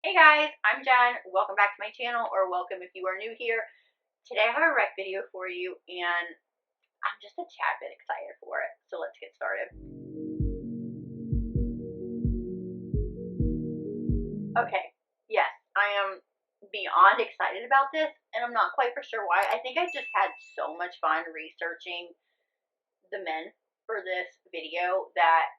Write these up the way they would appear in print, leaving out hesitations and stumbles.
Hey guys, I'm Jen. Welcome back to my channel, or welcome if you are new here. Today I have a rec video for you, and I'm just a tad bit excited for it. So let's get started. Okay, yes, I am beyond excited about this, and I'm not quite for sure why. I think I just had so much fun researching the men for this video that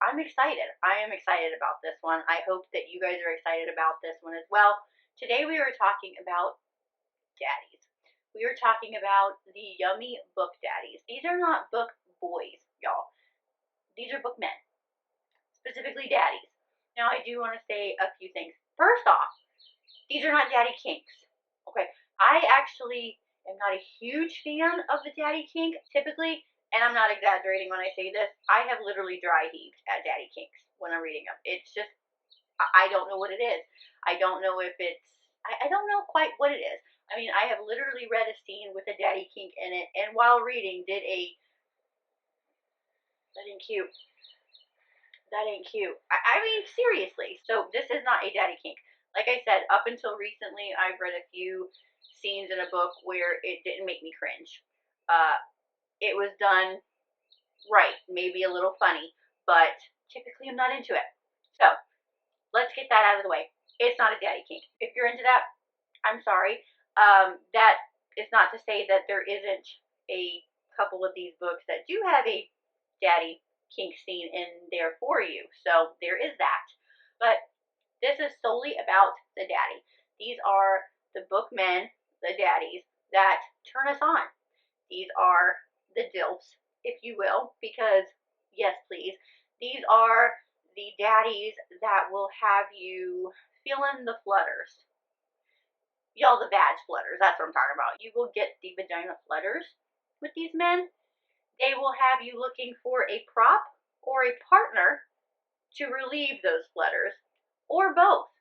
I'm excited. I am excited about this one. I hope that you guys are excited about this one as well. Today we are talking about daddies. We are talking about the yummy book daddies. These are not book boys, y'all. These are book men, specifically daddies. Now, I do want to say a few things. First off, these are not daddy kinks. Okay, I actually am not a huge fan of the daddy kink typically, and I'm not exaggerating when I say this. I have literally dry heaved at daddy kinks when I'm reading them. It's just, I don't know what it is. I don't know if it's, I don't know quite what it is. I mean, I have literally read a scene with a daddy kink in it, and while reading, that ain't cute. That ain't cute. I mean, seriously. So this is not a daddy kink. Like I said, up until recently, I've read a few scenes in a book where it didn't make me cringe. It was done right, maybe a little funny, but typically I'm not into it. So let's get that out of the way. It's not a daddy kink. If you're into that, I'm sorry. That is not to say that there isn't a couple of these books that do have a daddy kink scene in there for you. So there is that. But this is solely about the daddy. These are the book men, the daddies, that turn us on. These are the DILFs, if you will, because, yes, please, these are the daddies that will have you feeling the flutters. Y'all, the badge flutters, that's what I'm talking about. You will get the vagina flutters with these men. They will have you looking for a prop or a partner to relieve those flutters, or both.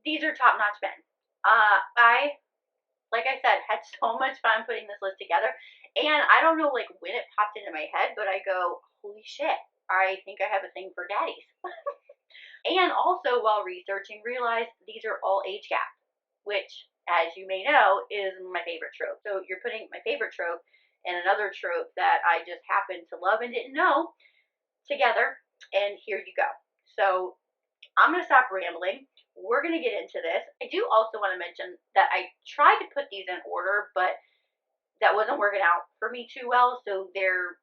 These are top-notch men. Like I said, had so much fun putting this list together, and I don't know like when it popped into my head, but I go, holy shit, I think I have a thing for daddies. And also, while researching, realized these are all age gap, which, as you may know, is my favorite trope. So you're putting my favorite trope and another trope that I just happened to love and didn't know together, and here you go. So I'm going to stop rambling. We're going to get into this. I do also want to mention that I tried to put these in order, but that wasn't working out for me too well. So they're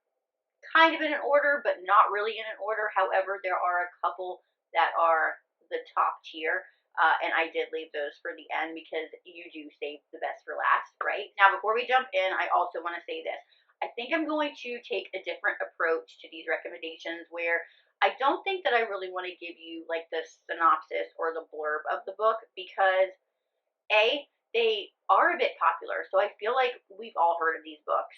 kind of in an order, but not really in an order. However, there are a couple that are the top tier. And I did leave those for the end because you do save the best for last, right? Now, before we jump in, I also want to say this. I think I'm going to take a different approach to these recommendations where I don't think that I really want to give you like the synopsis or the blurb of the book because A, they are a bit popular, so I feel like we've all heard of these books.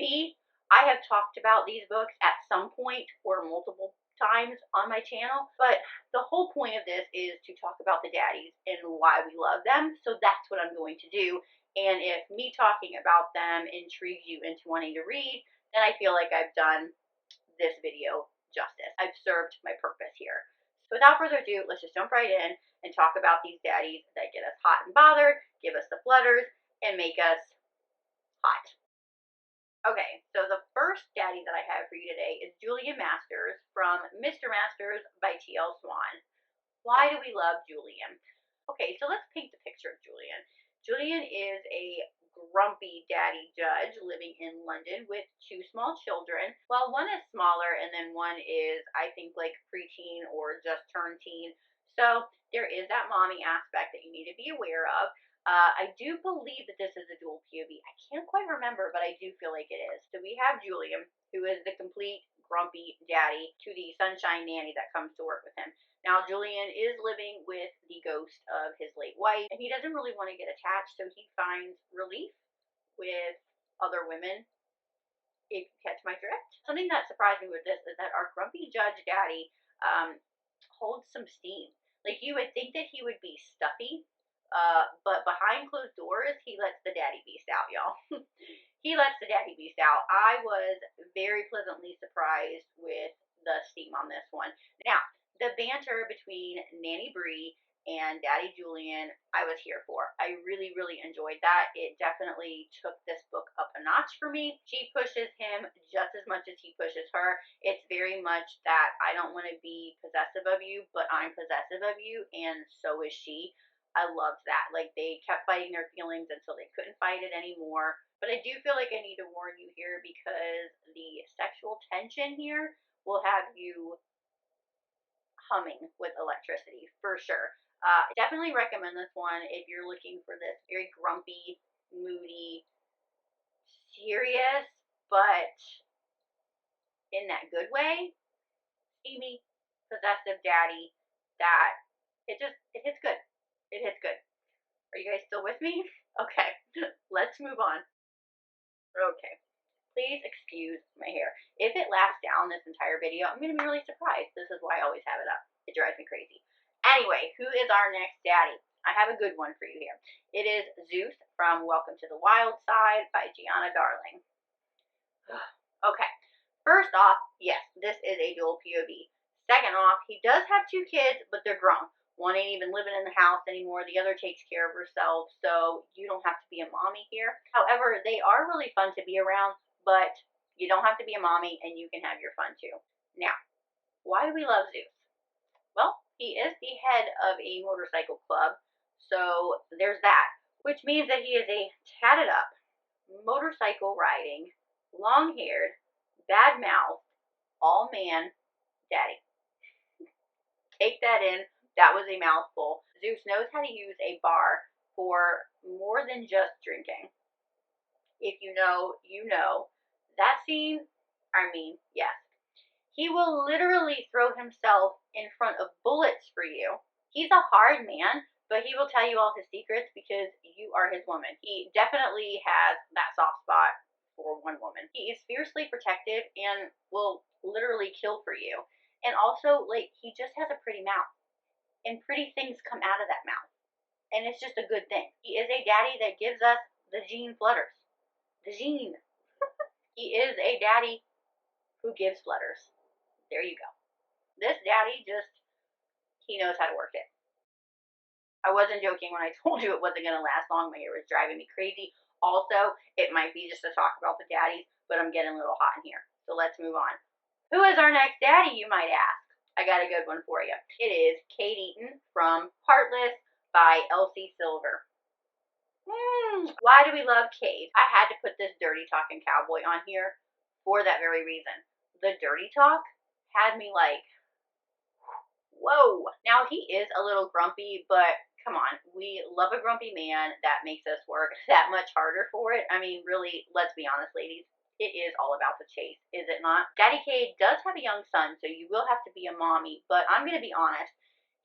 B, I have talked about these books at some point or multiple times on my channel, but the whole point of this is to talk about the daddies and why we love them, so that's what I'm going to do. And if me talking about them intrigues you into wanting to read, then I feel like I've done this video justice. I've served my purpose here. So without further ado, let's just jump right in and talk about these daddies that get us hot and bothered, give us the flutters, and make us hot. Okay, so the first daddy that I have for you today is Julian Masters from Mr. Masters by T.L. Swan. Why do we love Julian? Okay, so let's paint the picture of Julian. Julian is a grumpy daddy judge living in London with two small children. Well, one is smaller and then one is, I think, like preteen or just turned teen. So there is that mommy aspect that you need to be aware of. I do believe that this is a dual POV. I can't quite remember, but I do feel like it is. So we have Julian, who is the complete grumpy daddy to the sunshine nanny that comes to work with him. Now, Julian is living with the ghost of his late wife, and he doesn't really want to get attached, so he finds relief with other women, if you catch my drift. Something that surprised me with this is that our grumpy judge daddy holds some steam. Like, you would think that he would be stuffy, but behind closed doors, he lets the daddy beast out, y'all. He lets the daddy beast out. I was very pleasantly surprised with the steam on this one. Now, The banter between Nanny Bree and Daddy Julian, I was here for. I really, really enjoyed that. It definitely took this book up a notch for me. She pushes him just as much as he pushes her. It's very much that I don't want to be possessive of you, but I'm possessive of you, and so is she. I loved that. Like, they kept fighting their feelings until they couldn't fight it anymore. But I do feel like I need to warn you here because the sexual tension here will have you humming with electricity for sure. Definitely recommend this one if you're looking for this very grumpy, moody, serious, but in that good way, steamy, possessive daddy that it hits good. It hits good. Are you guys still with me? Okay, let's move on. Okay. Please excuse my hair. If it lasts down this entire video, I'm going to be really surprised. This is why I always have it up. It drives me crazy. Anyway, who is our next daddy? I have a good one for you here. It is Zeus from Welcome to the Wild Side by Giana Darling. Okay. First off, yes, this is a dual POV. Second off, he does have 2 kids, but they're grown. One ain't even living in the house anymore. The other takes care of herself, so you don't have to be a mommy here. However, they are really fun to be around, but you don't have to be a mommy, and you can have your fun too. Now, why do we love Zeus? Well, he is the head of a motorcycle club, so there's that, which means that he is a tatted up, motorcycle riding, long-haired, bad-mouthed, all-man daddy. Take that in. That was a mouthful. Zeus knows how to use a bar for more than just drinking. If you know, you know. That scene, I mean, yes. He will literally throw himself in front of bullets for you. He's a hard man, but he will tell you all his secrets because you are his woman. He definitely has that soft spot for one woman. He is fiercely protective and will literally kill for you. And also, like, he just has a pretty mouth. And pretty things come out of that mouth. And it's just a good thing. He is a daddy that gives us the gene flutters. The gene. He is a daddy who gives flutters. There you go. This daddy he knows how to work it. I wasn't joking when I told you it wasn't going to last long. My hair was driving me crazy. Also, it might be just to talk about the daddies, but I'm getting a little hot in here. So let's move on. Who is our next daddy, you might ask? I got a good one for you. It is Cate Eaton from Heartless by Elsie Silver. Why do we love Cate? I had to put this dirty talking cowboy on here for that very reason. The dirty talk had me like, whoa. Now, he is a little grumpy, but come on. We love a grumpy man. That makes us work that much harder for it. I mean, really, let's be honest, ladies. It is all about the chase, is it not? Daddy Cade does have a young son, so you will have to be a mommy, but I'm going to be honest.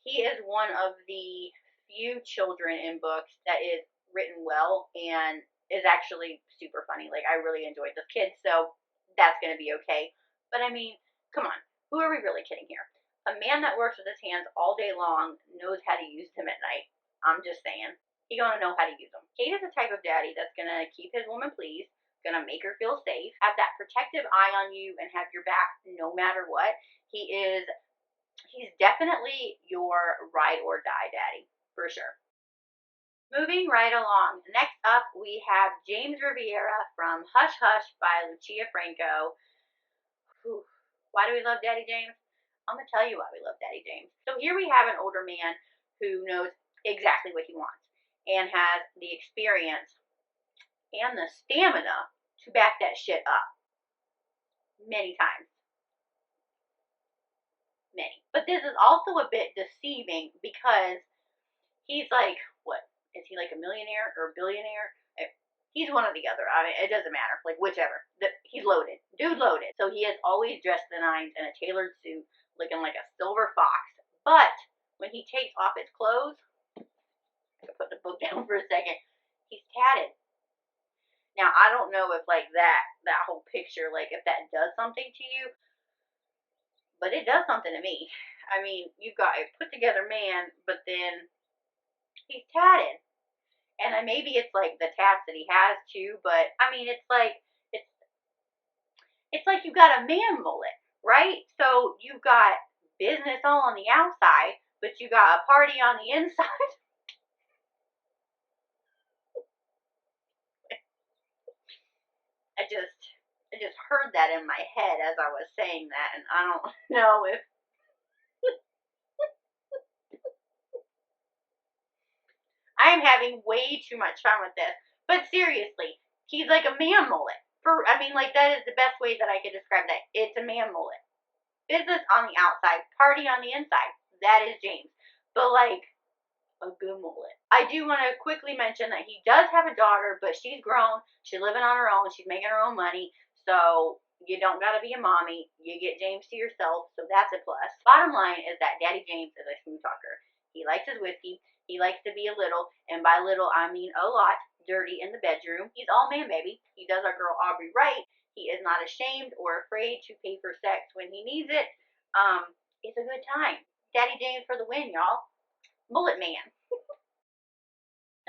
He is one of the few children in books that is written well and is actually super funny. Like, I really enjoyed this kid, so that's going to be okay. But, I mean, come on. Who are we really kidding here? A man that works with his hands all day long knows how to use them at night. I'm just saying. He's going to know how to use them. Cate is the type of daddy that's going to keep his woman pleased, gonna make her feel safe, have that protective eye on you, and have your back no matter what. He's definitely your ride or die daddy, for sure. Moving right along, next up we have James Riviera from Hush Hush by Lucia Franco. Whew. Why do we love Daddy James? I'm gonna tell you why we love Daddy James. So here we have an older man who knows exactly what he wants and has the experience and the stamina to back that shit up. Many times. Many. But this is also a bit deceiving because he's like, what? Is he like a millionaire or a billionaire? He's one or the other. I mean, it doesn't matter. Like, whichever. He's loaded. Dude loaded. So he is always dressed to the nines in a tailored suit, looking like a silver fox. But when he takes off his clothes, I'll put the book down for a second, he's tatted. Now, I don't know if, like, that whole picture, like, if that does something to you, but it does something to me. I mean, you've got a put-together man, but then he's tatted. And maybe it's, like, the tats that he has, too, but, I mean, it's like you've got a man mullet, right? So you've got business all on the outside, but you got a party on the inside. I just heard that in my head as I was saying that, and I don't know if I am having way too much fun with this. But seriously, he's like a man mullet. Like that is the best way that I could describe that. It's a man mullet. Business on the outside, party on the inside. That is James. But like a good mullet. I do want to quickly mention that he does have a daughter, but she's grown. She's living on her own. She's making her own money. So you don't got to be a mommy. You get James to yourself. So that's a plus. Bottom line is that Daddy James is a smooth talker. He likes his whiskey. He likes to be a little, and by little I mean a lot, dirty in the bedroom. He's all man, baby. He does our girl Aubrey right. He is not ashamed or afraid to pay for sex when he needs it. It's a good time. Daddy James for the win, y'all. Mullet Man.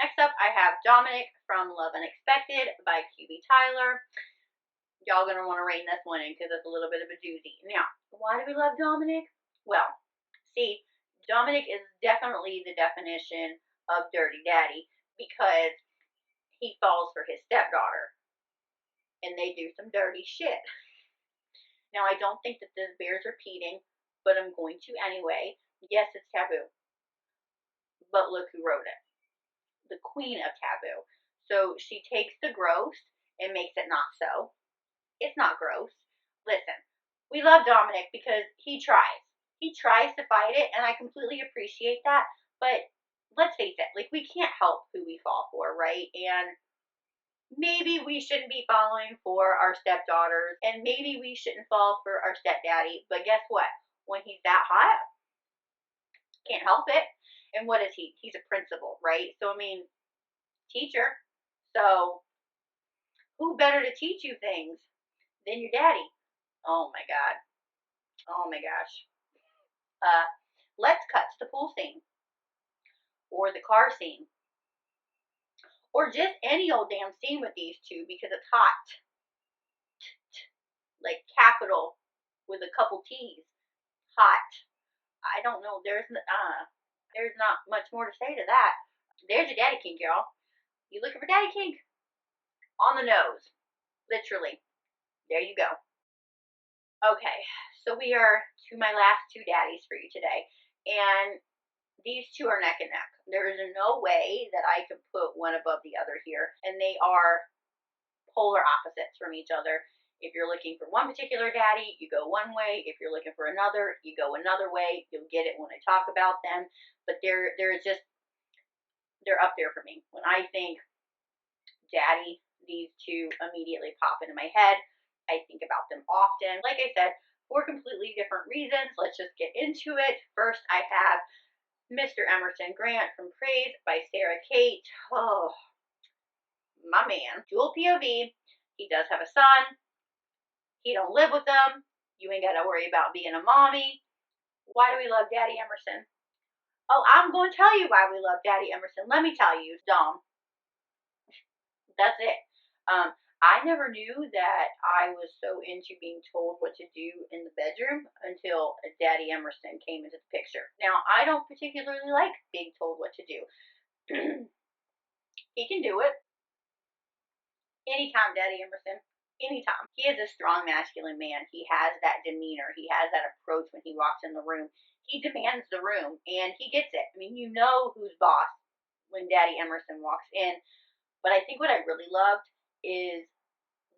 Next up, I have Dominic from Love Unexpected by QB Tyler. Y'all gonna want to rein this one in because it's a little bit of a doozy. Now, why do we love Dominic? Well, see, Dominic is definitely the definition of dirty daddy because he falls for his stepdaughter and they do some dirty shit. Now, I don't think that this bears repeating, but I'm going to anyway. Yes, it's taboo, but look who wrote it. The queen of taboo. So she takes the gross and makes it not so. It's not gross. Listen, we love Dominic because he tries. He tries to fight it, and I completely appreciate that. But let's face it, like, we can't help who we fall for, right? And maybe we shouldn't be falling for our stepdaughters, and maybe we shouldn't fall for our stepdaddy. But guess what? When he's that hot, can't help it. And what is he? He's a principal, right? So, I mean, teacher. So, who better to teach you things than your daddy? Oh my god. Oh my gosh. Let's cut to the pool scene. Or the car scene. Or just any old damn scene with these two because it's hot. Like capital with a couple T's. Hot. I don't know. There's not much more to say to that. There's your daddy kink, y'all. You looking for daddy kink? On the nose. Literally. There you go. Okay, so we are to my last two daddies for you today. And these two are neck and neck. There is no way that I could put one above the other here. And they are polar opposites from each other. If you're looking for one particular daddy, you go one way. If you're looking for another, you go another way. You'll get it when I talk about them. But they're up there for me. When I think daddy, these two immediately pop into my head. I think about them often. Like I said, for completely different reasons. Let's just get into it. First, I have Mr. Emerson Grant from Praise by Sara Cate. Oh, my man. Dual POV. He does have a son. He don't live with them. You ain't got to worry about being a mommy. Why do we love Daddy Emerson? Oh, I'm going to tell you why we love Daddy Emerson. Let me tell you, it's dumb. That's it. I never knew that I was so into being told what to do in the bedroom until Daddy Emerson came into the picture. Now, I don't particularly like being told what to do. He can do it. Anytime, Daddy Emerson. Anytime. He is a strong masculine man. He has that demeanor. He has that approach when he walks in the room. He demands the room, and he gets it. I mean, you know who's boss when Daddy Emerson walks in. But I think what I really loved is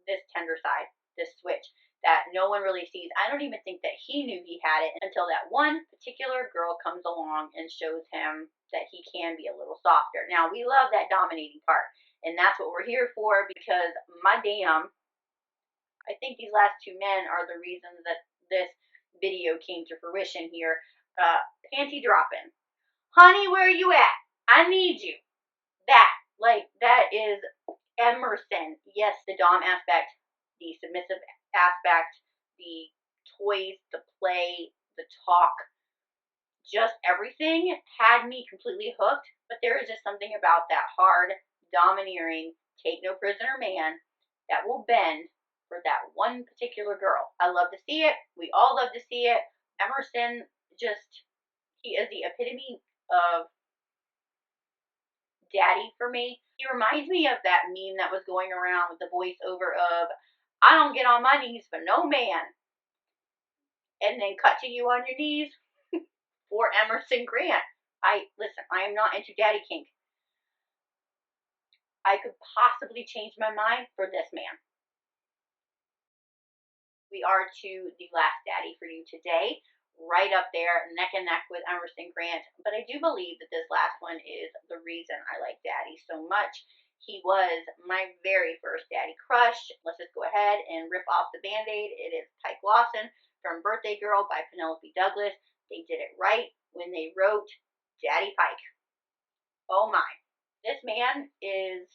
this tender side, this switch that no one really sees. I don't even think that he knew he had it until that one particular girl comes along and shows him that he can be a little softer. Now, we love that dominating part, and that's what we're here for because, my damn, I think these last two men are the reasons that this video came to fruition here. Panty dropping. Honey, where are you at? I need you. That is Emerson. Yes, the dom aspect, the submissive aspect, the toys, the play, the talk, just everything had me completely hooked. But there is just something about that hard, domineering, take no prisoner man that will bend for that one particular girl. I love to see it. We all love to see it. Emerson just, he is the epitome of daddy for me. He reminds me of that meme that was going around with the voiceover of, I don't get on my knees for no man. And then cut to you on your knees for Emerson Grant. Listen, I am not into daddy kink. I could possibly change my mind for this man. We are to the last daddy for you today. Right up there, neck and neck with Emerson Grant. But I do believe that this last one is the reason I like daddy so much. He was my very first daddy crush. Let's just go ahead and rip off the band-aid. It is Pike Lawson from Birthday Girl by Penelope Douglas. They did it right when they wrote Daddy Pike. Oh my. This man is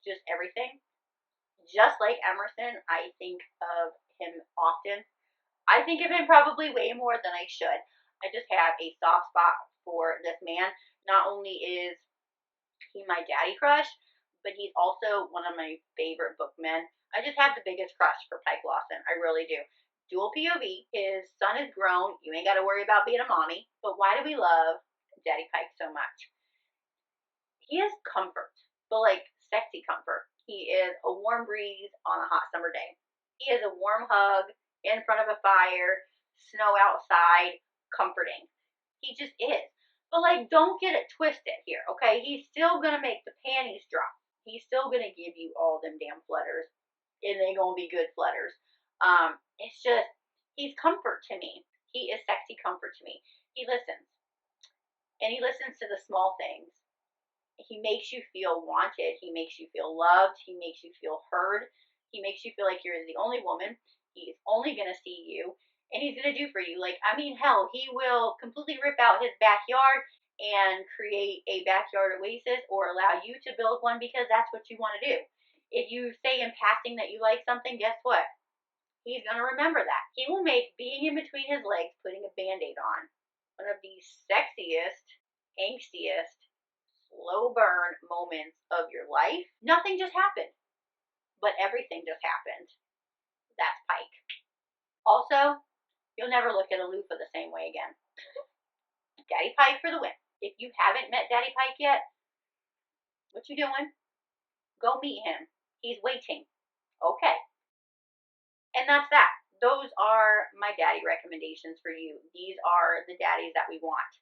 just everything. Just like Emerson, I think of him often. I think of him probably way more than I should. I just have a soft spot for this man. Not only is he my daddy crush, but he's also one of my favorite bookmen. I just have the biggest crush for Pike Lawson. I really do. Dual POV. His son is grown. You ain't got to worry about being a mommy. But why do we love Daddy Pike so much? He is comfort, but like sexy comfort. He is a warm breeze on a hot summer day. He is a warm hug in front of a fire, snow outside, comforting. He just is. But like, don't get it twisted here, okay? He's still gonna make the panties drop. He's still gonna give you all them damn flutters, and they gonna be good flutters. It's just, he's comfort to me. He is sexy comfort to me. He listens, and he listens to the small things. He makes you feel wanted. He makes you feel loved. He makes you feel heard. He makes you feel like you're the only woman. He's only going to see you. And he's going to do for you. Like, I mean, hell, he will completely rip out his backyard and create a backyard oasis or allow you to build one because that's what you want to do. If you say in passing that you like something, guess what? He's going to remember that. He will make being in between his legs, putting a band-aid on, one of the sexiest, angstiest, slow burn moments of your life. Nothing just happened, but everything just happened. That's Pike. Also, you'll never look at a loofah the same way again. Daddy Pike for the win. If you haven't met Daddy Pike yet, what you doing? Go meet him. He's waiting. Okay. And that's that. Those are my daddy recommendations for you. These are the daddies that we want.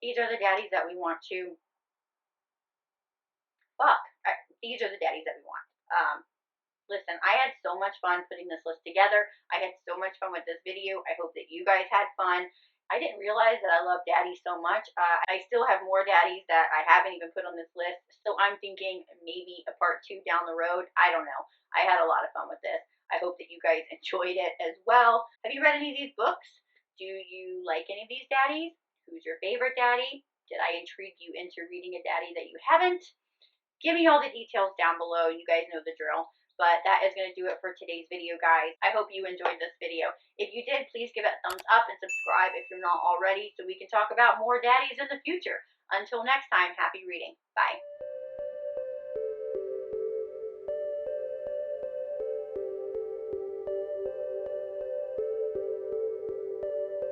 These are the daddies that we want to fuck. These are the daddies that we want. Listen, I had so much fun putting this list together. I had so much fun with this video. I hope that you guys had fun. I didn't realize that I love daddies so much. I still have more daddies that I haven't even put on this list. So I'm thinking maybe a part 2 down the road. I don't know. I had a lot of fun with this. I hope that you guys enjoyed it as well. Have you read any of these books? Do you like any of these daddies? Who's your favorite daddy? Did I intrigue you into reading a daddy that you haven't? Give me all the details down below. You guys know the drill. But that is going to do it for today's video, guys. I hope you enjoyed this video. If you did, please give it a thumbs up and subscribe if you're not already so we can talk about more daddies in the future. Until next time, happy reading. Bye.